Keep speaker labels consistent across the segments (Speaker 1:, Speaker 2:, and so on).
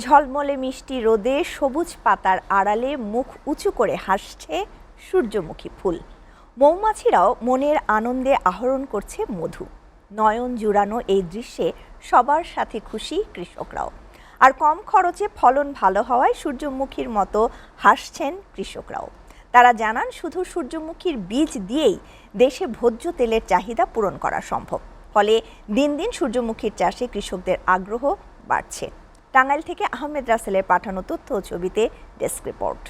Speaker 1: ঝলমলে মিষ্টি রোদে সবুজ পাতার আড়ালে মুখ উঁচু করে হাসছে সূর্যমুখী ফুল। মৌমাছিরাও মনের আনন্দে আহরণ করছে মধু। নয়ন জুড়ানো এই দৃশ্যে সবার সাথে খুশি কৃষকরাও। আর কম খরচে ফলন ভালো হওয়ায় সূর্যমুখীর মতো হাসছেন কৃষকরাও। তারা জানান, শুধু সূর্যমুখীর বীজ দিয়েই দেশে ভোজ্য তেলের চাহিদা পূরণ করা সম্ভব। ফলে দিন দিন সূর্যমুখীর চাষে কৃষকদের আগ্রহ বাড়ছে। টাঙ্গাইল থেকে আহমেদ রাসেলের পাঠানো তথ্য ও ছবিতে ডেস্ক রিপোর্ট।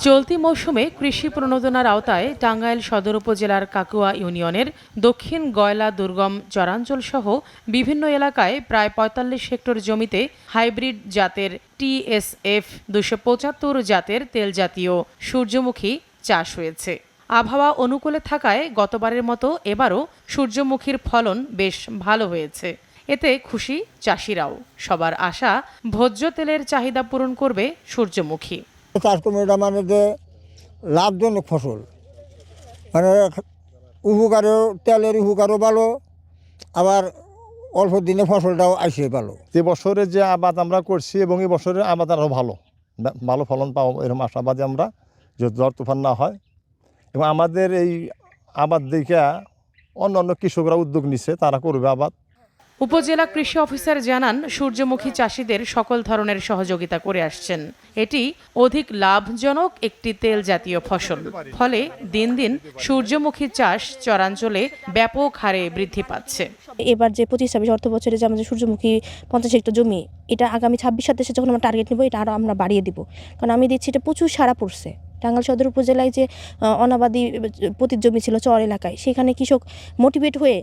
Speaker 2: চলতি মৌসুমে কৃষি প্রণোদনার আওতায় টাঙ্গাইল সদর উপজেলার কাকুয়া ইউনিয়নের দক্ষিণ গয়লা দুর্গম চরাঞ্চল সহ বিভিন্ন এলাকায় প্রায় ৪৫ হেক্টর জমিতে হাইব্রিড জাতের TSF ২৭৫ জাতের তেলজাতীয় সূর্যমুখী চাষ হয়েছে। আবহাওয়া অনুকূলে থাকায় গতবারের মতো এবারও সূর্যমুখীর ফলন বেশ ভালো হয়েছে। এতে খুশি চাষিরাও। সবার আশা, ভোজ্য তেলের চাহিদা পূরণ করবে সূর্যমুখী।
Speaker 3: চাষ কমিটা মানে যে লাভজনক ফসল, মানে উপকারও, তেলের উপকারও ভালো, আবার অল্প দিনে ফসলটাও আসে ভালো।
Speaker 4: যে বছরে যে আবাদ আমরা করছি এবং এই বছরের আবাদ আরও ভালো ফলন পাবো এরকম আশাবাদী আমরা, যে ঝড় তুফান না হয়। এবং আমাদের এই আবাদ দেখে অন্য কৃষকরা উদ্যোগ নিচ্ছে, তারা করবে আবাদ।
Speaker 2: উপজেলা কৃষি অফিসার জানান, সূর্যমুখী চাষিদের সকল ধরনের সহযোগিতা করে আসছেন। এটি অধিক লাভজনক একটি তেল জাতীয় ফসল। ফলে দিন দিন সূর্যমুখী চাষ চরাঞ্চলে ব্যাপক হারে বৃদ্ধি পাচ্ছে।
Speaker 5: এবার যে ২৫-২৬ অর্থ বছরে যে আমাদের সূর্যমুখী ৫০ হেক্টর জমি, এটা আগামী ২৬-২৭ যখন আমরা টার্গেট নেব, এটা আরও আমরা বাড়িয়ে দিব। কারণ আমি দেখছি এটা প্রচুর সাড়া পড়ছে। টাঙ্গাইল সদর উপজেলায় যে অনাবাদি পতিত জমি ছিল চর এলাকায়, সেখানে কৃষক মোটিভেট হয়ে,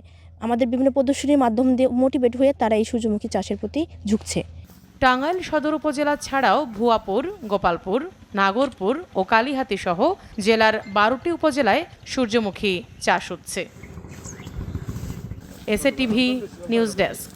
Speaker 5: আমাদের বিভিন্ন প্রদর্শনীর মাধ্যম দিয়ে মোটিভেট হয়ে তারা এই সূর্যমুখী চাষের প্রতি ঝুঁকছে।
Speaker 2: টাঙ্গাইল সদর উপজেলা ছাড়াও ভুয়াপুর, গোপালপুর, নাগরপুর ও কালিহাতী সহ জেলার ১২টি উপজেলায় সূর্যমুখী চাষ হচ্ছে। SATV news desk.